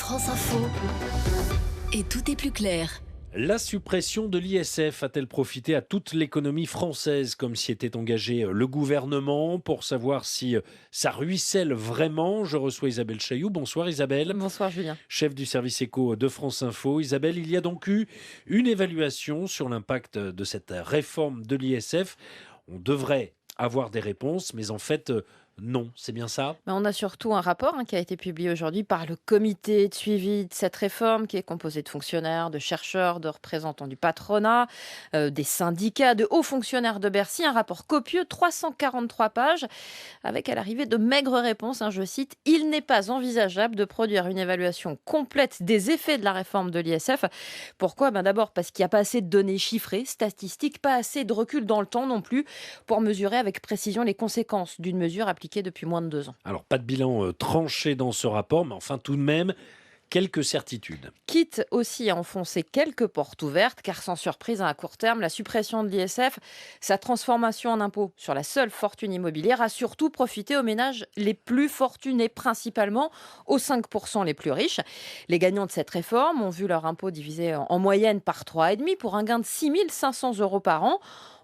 France Info. Et tout est plus clair. La suppression de l'ISF a-t-elle profité à toute l'économie française comme s'y était engagé le gouvernement? Pour savoir si ça ruisselle vraiment, je reçois Isabelle Chailloux. Bonsoir Isabelle. Bonsoir Julien. Chef du service éco de France Info. Isabelle, il y a donc eu une évaluation sur l'impact de cette réforme de l'ISF. On devrait avoir des réponses, mais en fait, non. C'est bien ça? On a surtout un rapport qui a été publié aujourd'hui par le comité de suivi de cette réforme qui est composé de fonctionnaires, de chercheurs, de représentants du patronat, des syndicats, de hauts fonctionnaires de Bercy. Un rapport copieux, 343 pages, avec à l'arrivée de maigres réponses. Je cite, « Il n'est pas envisageable de produire une évaluation complète des effets de la réforme de l'ISF. » Pourquoi? D'abord parce qu'il n'y a pas assez de données chiffrées, statistiques, pas assez de recul dans le temps non plus pour mesurer avec précision les conséquences d'une mesure appliquée depuis moins de 2 ans. Alors, pas de bilan tranché dans ce rapport, mais enfin tout de même, quelques certitudes. Quitte aussi à enfoncer quelques portes ouvertes, car sans surprise, à court terme, la suppression de l'ISF, sa transformation en impôt sur la seule fortune immobilière a surtout profité aux ménages les plus fortunés, principalement aux 5% les plus riches. Les gagnants de cette réforme ont vu leur impôt divisé en moyenne par 3,5 pour un gain de 6 500 € par an.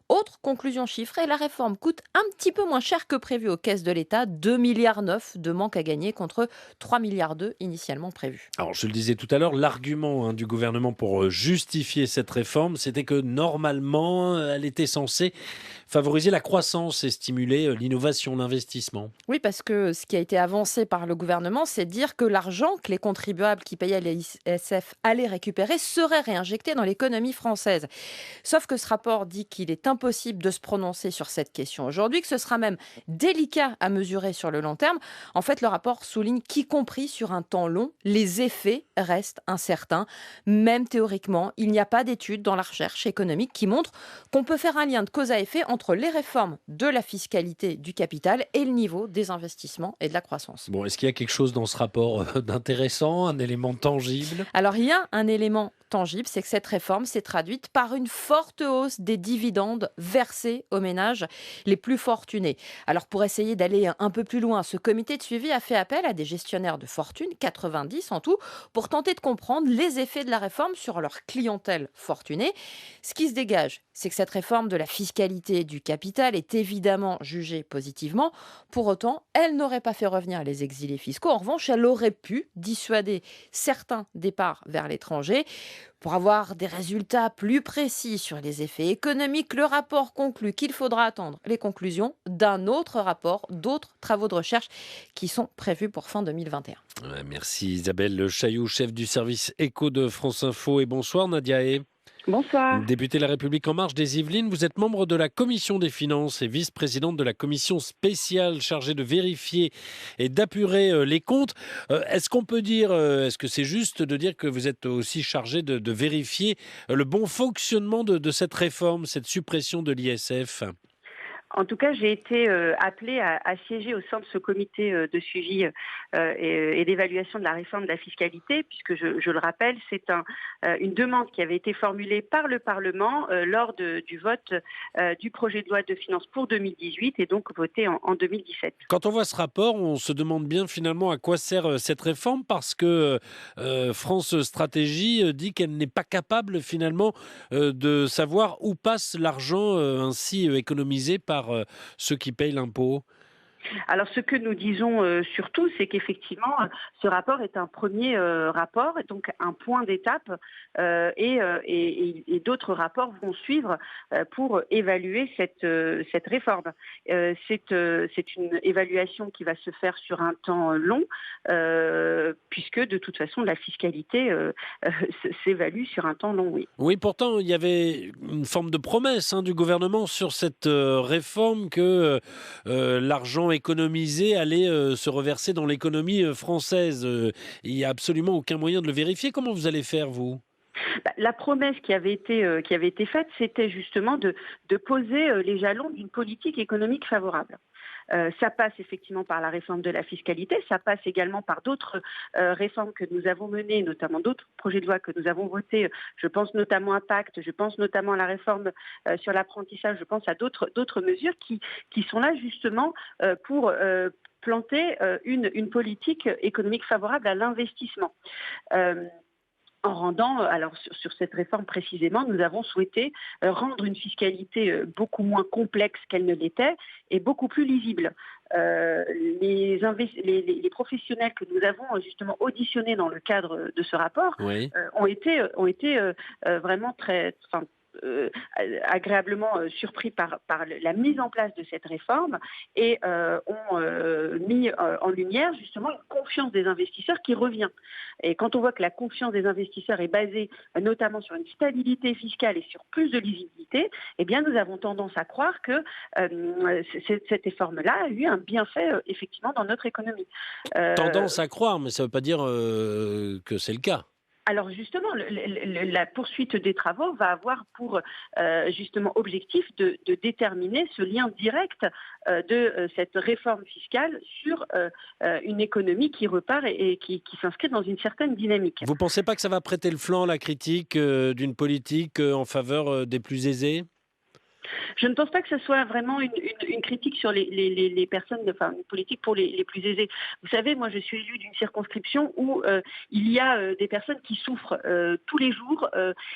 Autre conclusion chiffrée, la réforme coûte un petit peu moins cher que prévu aux caisses de l'État, 2,9 milliards de manque à gagner contre 3,2 milliards initialement prévus. Alors, je le disais tout à l'heure, l'argument du gouvernement pour justifier cette réforme, c'était que normalement, elle était censée favoriser la croissance et stimuler l'innovation, l'investissement. Oui, parce que ce qui a été avancé par le gouvernement, c'est de dire que l'argent que les contribuables qui payaient l'ISF allaient récupérer serait réinjecté dans l'économie française. Sauf que ce rapport dit qu'il est impossible de se prononcer sur cette question aujourd'hui, que ce sera même délicat à mesurer sur le long terme. En fait, le rapport souligne qu'y compris sur un temps long, les effets restent incertains. Même théoriquement, il n'y a pas d'études dans la recherche économique qui montrent qu'on peut faire un lien de cause à effet entre les réformes de la fiscalité du capital et le niveau des investissements et de la croissance. Bon, est-ce qu'il y a quelque chose dans ce rapport d'intéressant, un élément tangible? Alors, il y a un élément tangible, c'est que cette réforme s'est traduite par une forte hausse des dividendes versés aux ménages les plus fortunés. Alors, pour essayer d'aller un peu plus loin, ce comité de suivi a fait appel à des gestionnaires de fortune, 90 en tout, pour tenter de comprendre les effets de la réforme sur leur clientèle fortunée. Ce qui se dégage, c'est que cette réforme de la fiscalité du capital est évidemment jugée positivement. Pour autant, elle n'aurait pas fait revenir les exilés fiscaux. En revanche, elle aurait pu dissuader certains départs vers l'étranger. Pour avoir des résultats plus précis sur les effets économiques, le rapport conclut qu'il faudra attendre les conclusions d'un autre rapport, d'autres travaux de recherche qui sont prévus pour fin 2021. Merci Isabelle Chailloux, chef du service éco de France Info. Et bonsoir Nadia Hay. Bonsoir. Députée La République En Marche des Yvelines, vous êtes membre de la commission des finances et vice-présidente de la commission spéciale chargée de vérifier et d'apurer les comptes. Est-ce qu'on peut dire, est-ce que c'est juste de dire que vous êtes aussi chargée de vérifier le bon fonctionnement de cette réforme, cette suppression de l'ISF ? En tout cas, j'ai été appelée à siéger au sein de ce comité de suivi et d'évaluation de la réforme de la fiscalité, puisque je le rappelle, c'est une demande qui avait été formulée par le Parlement lors du vote du projet de loi de finances pour 2018 et donc voté en 2017. Quand on voit ce rapport, on se demande bien finalement à quoi sert cette réforme, parce que France Stratégie dit qu'elle n'est pas capable finalement de savoir où passe l'argent ainsi économisé par ceux qui payent l'impôt. Alors, ce que nous disons surtout, c'est qu'effectivement, ce rapport est un premier rapport, et donc un point d'étape, et d'autres rapports vont suivre pour évaluer cette réforme. C'est une évaluation qui va se faire sur un temps long, puisque de toute façon, la fiscalité s'évalue sur un temps long, oui. Oui, pourtant, il y avait une forme de promesse du gouvernement sur cette réforme que l'argent économisé allait se reverser dans l'économie française. Il n'y a absolument aucun moyen de le vérifier. Comment vous allez faire, vous ? La promesse qui avait été faite, c'était justement de poser les jalons d'une politique économique favorable. Ça passe effectivement par la réforme de la fiscalité, ça passe également par d'autres réformes que nous avons menées, notamment d'autres projets de loi que nous avons votés. Je pense notamment à Pacte, je pense notamment à la réforme sur l'apprentissage, je pense à d'autres mesures qui sont là justement pour planter une politique économique favorable à l'investissement. En rendant, alors sur cette réforme précisément, nous avons souhaité rendre une fiscalité beaucoup moins complexe qu'elle ne l'était et beaucoup plus lisible. Les professionnels que nous avons justement auditionnés dans le cadre de ce rapport ont été vraiment très... agréablement surpris par la mise en place de cette réforme et ont mis en lumière justement une confiance des investisseurs qui revient. Et quand on voit que la confiance des investisseurs est basée notamment sur une stabilité fiscale et sur plus de lisibilité, eh bien nous avons tendance à croire que cette réforme-là a eu un bienfait effectivement dans notre économie. Tendance à croire, mais ça ne veut pas dire que c'est le cas. Alors justement, la poursuite des travaux va avoir pour justement objectif de déterminer ce lien direct de cette réforme fiscale sur une économie qui repart et qui s'inscrit dans une certaine dynamique. Vous ne pensez pas que ça va prêter le flanc à la critique d'une politique en faveur des plus aisés ? Je ne pense pas que ce soit vraiment une critique sur les personnes, enfin une politique pour les plus aisés. Vous savez, moi je suis élue d'une circonscription où il y a des personnes qui souffrent tous les jours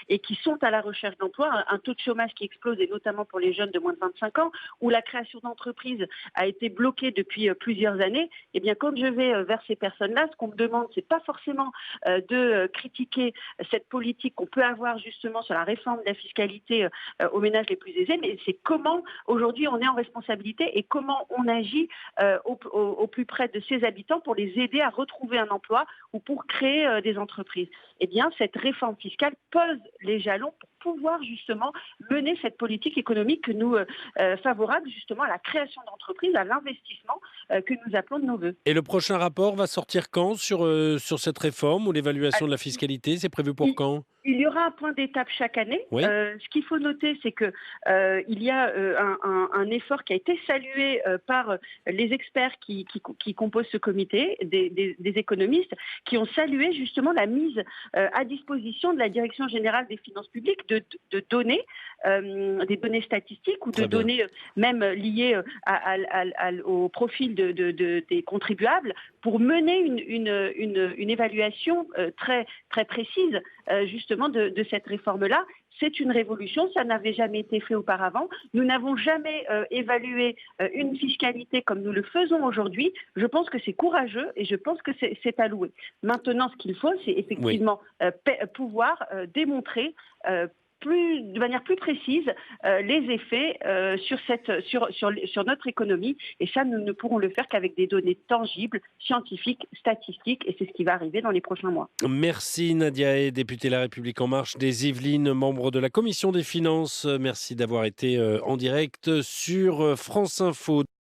et qui sont à la recherche d'emploi, un taux de chômage qui explose et notamment pour les jeunes de moins de 25 ans, où la création d'entreprises a été bloquée depuis plusieurs années. Et bien quand je vais vers ces personnes-là, ce qu'on me demande, c'est pas forcément de critiquer cette politique qu'on peut avoir justement sur la réforme de la fiscalité aux ménages les plus aisés, mais c'est comment aujourd'hui on est en responsabilité et comment on agit au plus près de ses habitants pour les aider à retrouver un emploi ou pour créer des entreprises. Eh bien, cette réforme fiscale pose les jalons pour pouvoir justement mener cette politique économique que nous favorable justement à la création d'entreprises, à l'investissement que nous appelons de nos voeux. Et le prochain rapport va sortir quand sur cette réforme ou l'évaluation de la fiscalité ? C'est prévu pour quand ? Il y aura un point d'étape chaque année. Oui. Ce qu'il faut noter, c'est que il y a un effort qui a été salué par les experts qui composent ce comité, des économistes, qui ont salué justement la mise à disposition de la Direction générale des finances publiques de données, des données statistiques ou de données même liées au profil des contribuables pour mener une évaluation très, très précise justement de cette réforme-là. C'est une révolution, ça n'avait jamais été fait auparavant. Nous n'avons jamais évalué une fiscalité comme nous le faisons aujourd'hui. Je pense que c'est courageux et je pense que c'est à louer. Maintenant, ce qu'il faut, c'est effectivement pouvoir démontrer de manière plus précise les effets sur notre économie. Et ça, nous ne pourrons le faire qu'avec des données tangibles, scientifiques, statistiques. Et c'est ce qui va arriver dans les prochains mois. Merci Nadia Hay, députée La République En Marche des Yvelines, membre de la Commission des Finances. Merci d'avoir été en direct sur France Info.